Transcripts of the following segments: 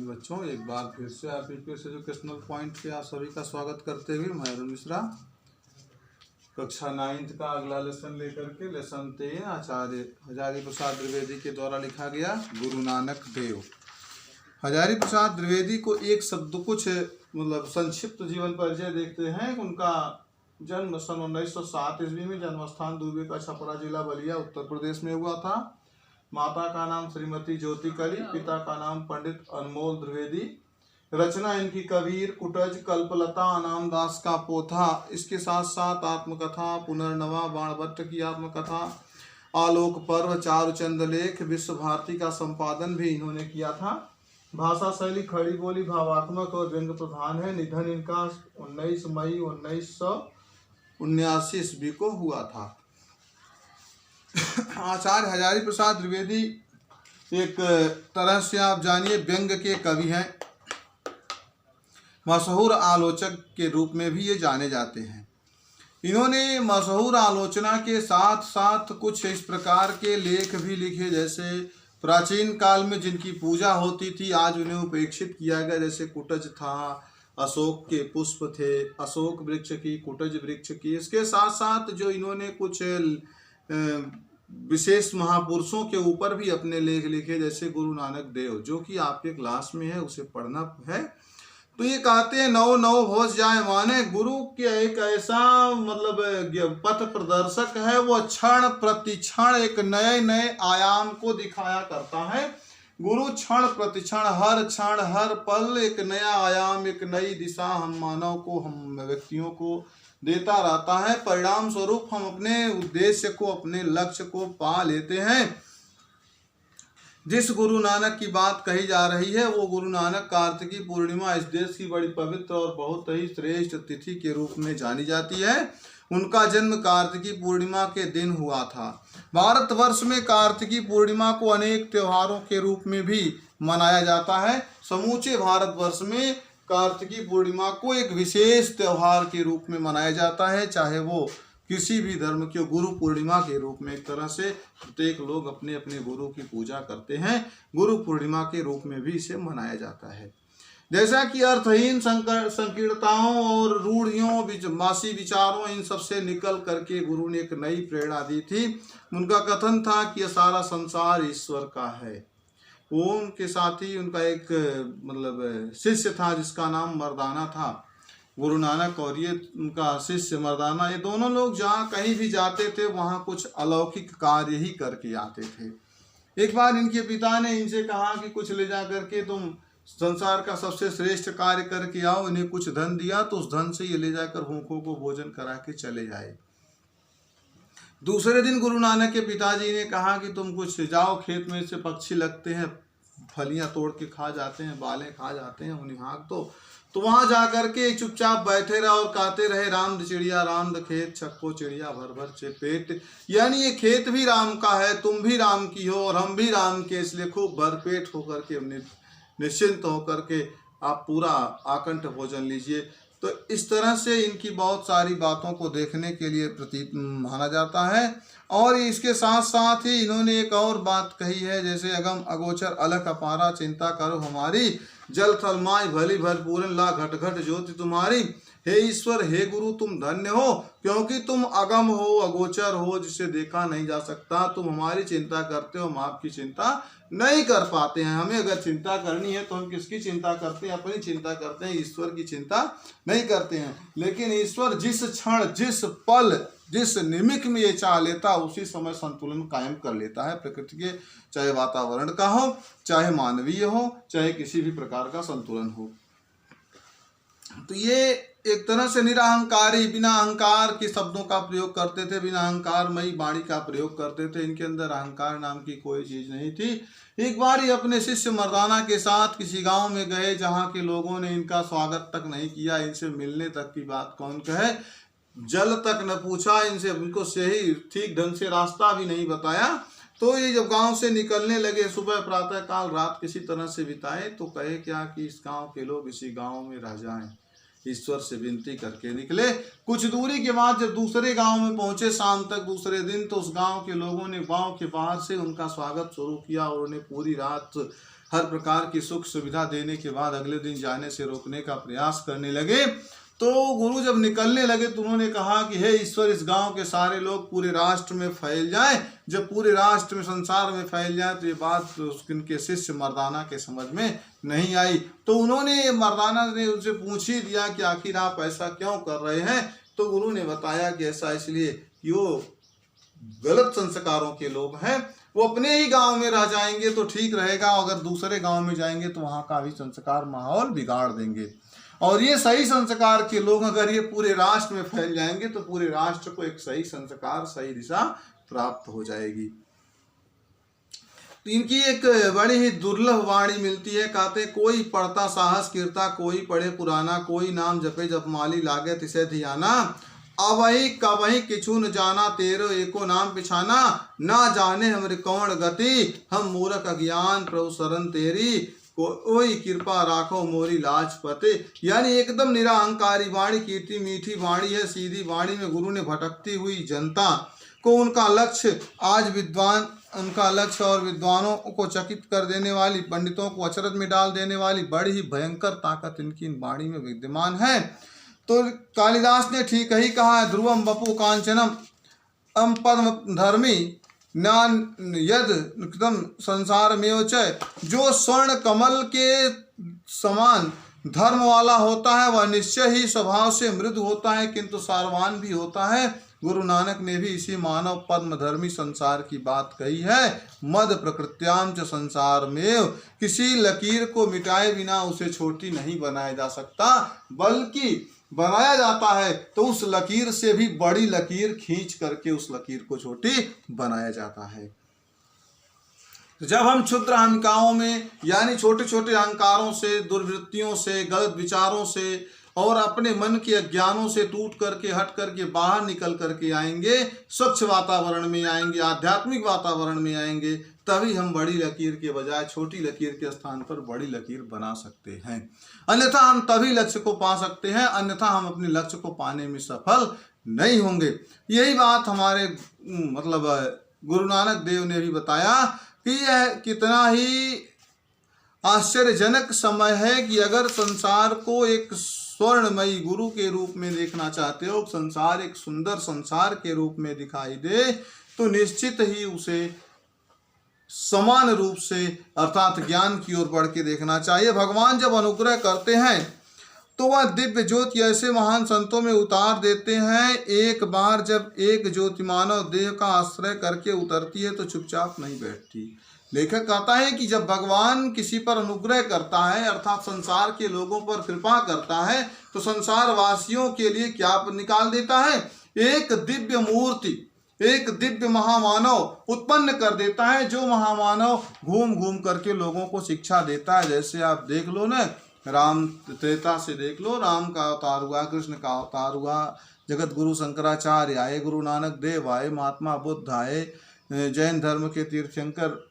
सभी बच्चों, एक बार फिर से आरपीपीएस एजुकेशनल पॉइंट पे आप सभी का स्वागत करते हुए मैं अरुण मिश्रा कक्षा 9th का अगला लेसन लेकर के लेसन 3 आचार्य हजारी प्रसाद द्विवेदी के द्वारा लिखा गया गुरु नानक देव। हजारी प्रसाद द्विवेदी को एक शब्द कुछ मतलब संक्षिप्त जीवन परिचय देखते हैं। उनका जन्म सन 1907 ईस्वी में, जन्म स्थान दूबे का छपरा जिला बलिया उत्तर प्रदेश में हुआ था। माता का नाम श्रीमती ज्योति कली, पिता का नाम पंडित अनमोल द्विवेदी। रचना इनकी कबीर, कुटज, कल्पलता, अनाम दास का पोथा, इसके साथ साथ आत्मकथा, पुनर्नवा, बाणभट्ट की आत्मकथा, आलोक पर्व, चारुचंद लेख, विश्व भारती का संपादन भी इन्होंने किया था। भाषा शैली खड़ी बोली, भावात्मक और व्यंग प्रधान है। निधन इनका 19 मई 1979 ईस्वी को हुआ था। आचार्य हजारी प्रसाद द्विवेदी एक तरह से आप जानिए व्यंग के कवि हैं। मशहूर आलोचक के रूप में भी ये जाने जाते हैं। इन्होंने मशहूर आलोचना के साथ साथ कुछ इस प्रकार के लेख भी लिखे, जैसे प्राचीन काल में जिनकी पूजा होती थी आज उन्हें उपेक्षित किया गया, जैसे कुटज था, अशोक के पुष्प थे, अशोक वृक्ष की, कुटज वृक्ष की। इसके साथ साथ जो इन्होंने कुछ विशेष महापुरुषों के ऊपर भी अपने लेख लिखे, जैसे गुरु नानक देव, जो कि आपके क्लास में है, उसे पढ़ना है। तो ये कहते हैं नौ नौ होश जाए माने, गुरु के एक ऐसा मतलब पथ प्रदर्शक है, वो क्षण प्रतिक्षण एक नए नए आयाम को दिखाया करता है। गुरु क्षण प्रतिक्षण, हर क्षण हर पल एक नया आयाम, एक नई दिशा हम मानव को, हम व्यक्तियों को देता रहता है। परिणाम स्वरूप हम अपने उद्देश्य को, अपने लक्ष्य को पा लेते हैं। जिस गुरु नानक की बात कही जा रही है वो गुरु नानक कार्तिकी पूर्णिमा इस देश की बड़ी पवित्र और बहुत ही श्रेष्ठ तिथि के रूप में जानी जाती है। उनका जन्म कार्तिकी पूर्णिमा के दिन हुआ था। भारतवर्ष में कार्तिकी पूर्णिमा को अनेक त्योहारों के रूप में भी मनाया जाता है। समूचे भारतवर्ष में कार्तिकी पूर्णिमा को एक विशेष त्योहार के रूप में मनाया जाता है, चाहे वो किसी भी धर्म के गुरु पूर्णिमा के रूप में। एक तरह से प्रत्येक लोग अपने अपने गुरु की पूजा करते हैं, गुरु पूर्णिमा के रूप में भी इसे मनाया जाता है। जैसा कि अर्थहीन संकीर्णताओं और रूढ़ियों, मासी विचारों, इन सबसे निकल करके गुरु ने एक नई प्रेरणा दी थी। उनका कथन था कि यह सारा संसार ईश्वर का है। वो उनके साथ ही उनका एक मतलब शिष्य था जिसका नाम मर्दाना था। गुरु नानक और ये उनका शिष्य मर्दाना, ये दोनों लोग जहाँ कहीं भी जाते थे वहाँ कुछ अलौकिक कार्य ही करके आते थे। एक बार इनके पिता ने इनसे कहा कि कुछ ले जा करके तुम संसार का सबसे श्रेष्ठ कार्य करके आओ। इन्हें कुछ धन दिया तो उस धन से ये ले जाकर भूखों को भोजन करा के चले जाए। दूसरे दिन गुरु नानक के पिताजी ने कहा कि तुम कुछ जाओ, खेत में से पक्षी लगते हैं, फलियां तोड़ के खा जाते हैं, बालें खा जाते हैं, उन्हें हाँक दो। तो वहां जाकर के चुपचाप बैठे रहे और कहते रहे, राम चिड़िया राम द खेत, छक्को चिड़िया भर भर से पेट। यानी ये खेत भी राम का है, तुम भी राम की हो और हम भी राम के, इसलिए खूब भरपेट होकर के, निश्चिंत होकर के आप पूरा आकंठ भोजन लीजिए। तो इस तरह से इनकी बहुत सारी बातों को देखने के लिए प्रतीत माना जाता है। और इसके साथ साथ ही इन्होंने एक और बात कही है, जैसे अगम अगोचर अलख अपारा चिंता करो हमारी, जल थल माय भली भरपूरन ला घट घट ज्योति तुम्हारी। हे ईश्वर, हे गुरु, तुम धन्य हो क्योंकि तुम अगम हो, अगोचर हो, जिसे देखा नहीं जा सकता। तुम हमारी चिंता करते हो, हम आपकी चिंता नहीं कर पाते हैं। हमें अगर चिंता करनी है तो हम किसकी चिंता करते हैं? अपनी चिंता करते हैं, ईश्वर की चिंता नहीं करते हैं। लेकिन ईश्वर जिस क्षण, जिस पल, जिस निमिष में ये चाह लेता, उसी समय संतुलन कायम कर लेता है प्रकृति के, चाहे वातावरण का हो, चाहे मानवीय हो, चाहे किसी भी प्रकार का संतुलन हो। तो ये एक तरह से निरअहंकारी, बिना अहंकार के शब्दों का प्रयोग करते थे, बिना अहंकारमयी वाणी का प्रयोग करते थे। इनके अंदर अहंकार नाम की कोई चीज नहीं थी। एक बार ये अपने शिष्य मर्दाना के साथ किसी गांव में गए जहां के लोगों ने इनका स्वागत तक नहीं किया, इनसे मिलने तक की बात कौन कहे, जल तक न पूछा इनसे, उनको सही ठीक ढंग से रास्ता भी नहीं बताया। तो ये जब गांव से निकलने लगे, सुबह प्रातः काल रात किसी तरह से बिताए, तो कहे क्या कि इस गांव के लोग इसी गांव में रह जाएं। ईश्वर से विनती करके निकले। कुछ दूरी के बाद जब दूसरे गांव में पहुंचे, शाम तक दूसरे दिन, तो उस गांव के लोगों ने गांव के बाहर से उनका स्वागत शुरू किया और उन्हें पूरी रात हर प्रकार की सुख सुविधा देने के बाद अगले दिन जाने से रोकने का प्रयास करने लगे। तो गुरु जब निकलने लगे तो उन्होंने कहा कि हे ईश्वर, इस गांव के सारे लोग पूरे राष्ट्र में फैल जाएं। जब पूरे राष्ट्र में, संसार में फैल जाए तो ये बात उनके शिष्य मर्दाना के समझ में नहीं आई। तो उन्होंने, मर्दाना ने उनसे पूछ ही दिया कि आखिर आप ऐसा क्यों कर रहे हैं। तो गुरु ने बताया कि ऐसा इसलिए कि वो गलत संस्कारों के लोग हैं, वो अपने ही गांव में रह जाएंगे तो ठीक रहेगा, अगर दूसरे गांव में जाएंगे तो वहां का भी संस्कार माहौल बिगाड़ देंगे। और ये सही संस्कार के लोग अगर ये पूरे राष्ट्र में फैल जाएंगे तो पूरे राष्ट्र को एक सही संस्कार, सही दिशा प्राप्त हो जाएगी। तो इनकी एक बड़ी ही दुर्लभ वाणी मिलती है। कहते कोई पढ़ता साहस कीर्ता, कोई पढ़े पुराना, कोई नाम जपे जपमाली लागे तिसे धियाना। अवही कवही किछु न जाना, तेरो एको नाम पिछाना। ना जाने हमरे कौन गति, हम मूर्ख अज्ञान प्रभु शरण तेरी। कोई कृपा राखो मोरी लाजपते। यानी एकदम निराहंकारी वाणी, कीर्ति मीठी वाणी है, सीधी वाणी में गुरु ने भटकती हुई जनता को उनका लक्ष्य और विद्वानों को चकित कर देने वाली, पंडितों को अचरज में डाल देने वाली बड़ी ही भयंकर ताकत इनकी वाणी में विद्यमान है। तो कालिदास ने ठीक ही कहा है, ध्रुवम वपु कांचनम अम पद्म धर्मी ज्ञान यद कृतम संसार में च। जो स्वर्ण कमल के समान धर्म वाला होता है वह निश्चय ही स्वभाव से मृदु होता है, किंतु सारवान भी होता है। गुरु नानक ने भी इसी मानव पद्म धर्मी संसार की बात कही है। मद प्रकृत्याम च संसार में, किसी लकीर को मिटाए बिना उसे छोटी नहीं बनाया जा सकता, बल्कि बनाया जाता है तो उस लकीर से भी बड़ी लकीर खींच करके उस लकीर को छोटी बनाया जाता है। जब हम क्षुद्र अहंकारों में, यानी छोटे छोटे अहंकारों से, दुर्वृत्तियों से, गलत विचारों से और अपने मन के अज्ञानों से टूट करके, हट करके बाहर निकल करके आएंगे, स्वच्छ वातावरण में आएंगे, आध्यात्मिक वातावरण में आएंगे, तभी हम बड़ी लकीर के बजाय छोटी लकीर के स्थान पर बड़ी लकीर बना सकते हैं। अन्यथा हम तभी लक्ष्य को पा सकते हैं, अन्यथा हम अपने लक्ष्य को पाने में सफल नहीं होंगे। यही बात हमारे गुरु नानक देव ने भी बताया कि यह कितना ही आश्चर्यजनक समय है कि अगर संसार को एक स्वर्णमयी गुरु के रूप में देखना चाहते हो, संसार एक सुंदर संसार के रूप में दिखाई दे, तो निश्चित ही उसे समान रूप से अर्थात ज्ञान की ओर बढ़ के देखना चाहिए। भगवान जब अनुग्रह करते हैं तो वह दिव्य ज्योति ऐसे महान संतों में उतार देते हैं, एक बार जब एक ज्योति मानव देह का आश्रय करके उतरती है तो चुपचाप नहीं बैठती। लेखक कहता है कि जब भगवान किसी पर अनुग्रह करता है अर्थात संसार के लोगों पर कृपा करता है तो संसार वासियों के लिए क्या निकाल देता है, एक दिव्य मूर्ति, एक दिव्य महामानव उत्पन्न कर देता है, जो महामानव घूम घूम करके लोगों को शिक्षा देता है। जैसे आप देख लो ना, राम त्रेता से देख लो, राम का अवतार हुआ, कृष्ण का अवतार हुआ, जगत गुरु शंकराचार्य आए, गुरु नानक देव आए, महात्मा बुद्ध आए, जैन धर्म के तीर्थंकर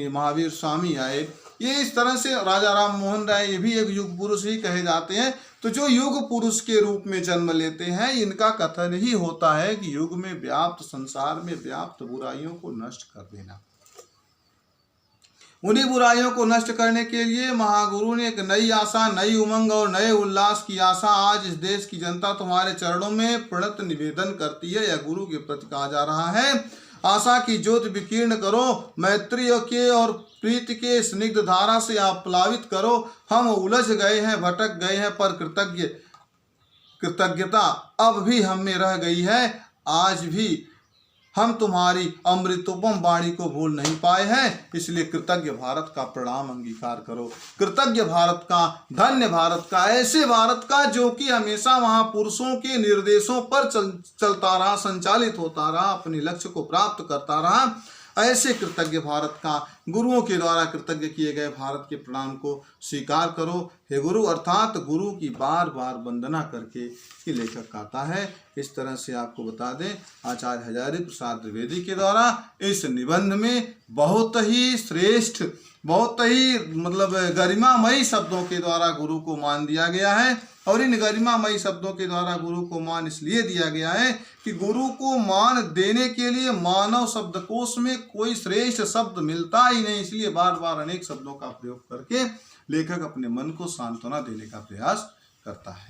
महावीर स्वामी आए, ये इस तरह से राजा राम मोहन राय, ये भी एक युग पुरुष ही कहे जाते हैं। तो जो युग पुरुष के रूप में जन्म लेते हैं, इनका कथन ही होता है कि युग में व्याप्त, संसार में व्याप्त बुराइयों को नष्ट कर देना। उन्हीं बुराइयों को नष्ट करने के लिए महागुरु ने एक नई आशा, नई उमंग और नए उल्लास की आशा आज इस देश की जनता तुम्हारे चरणों में प्रणत निवेदन करती है। यह गुरु के प्रति कहा जा रहा है। आशा की ज्योति विकीर्ण करो, मैत्री के और प्रीति के स्निग्ध धारा से आप प्लावित करो। हम उलझ गए हैं, भटक गए हैं, पर कृतज्ञता अब भी हम में रह गई है। आज भी हम तुम्हारी अमृतोपम वाणी को भूल नहीं पाए हैं, इसलिए कृतज्ञ भारत का प्रणाम अंगीकार करो। कृतज्ञ भारत का, धन्य भारत का, ऐसे भारत का जो कि हमेशा महापुरुषों के निर्देशों पर चलता रहा, संचालित होता रहा, अपने लक्ष्य को प्राप्त करता रहा। ऐसे कृतज्ञ भारत का, गुरुओं के द्वारा कृतज्ञ किए गए भारत के प्रणाम को स्वीकार करो हे गुरु, अर्थात गुरु की बार बार वंदना करके ये लेखक कहता है। इस तरह से आपको बता दें, आचार्य हजारी प्रसाद द्विवेदी के द्वारा इस निबंध में बहुत ही श्रेष्ठ, बहुत ही गरिमामयी शब्दों के द्वारा गुरु को मान दिया गया है और इन गरिमामयी शब्दों के द्वारा गुरु को मान इसलिए दिया गया है कि गुरु को मान देने के लिए मानव शब्दकोश में कोई श्रेष्ठ शब्द मिलता ही नहीं, इसलिए बार बार अनेक शब्दों का प्रयोग करके लेखक अपने मन को सांत्वना देने का प्रयास करता है।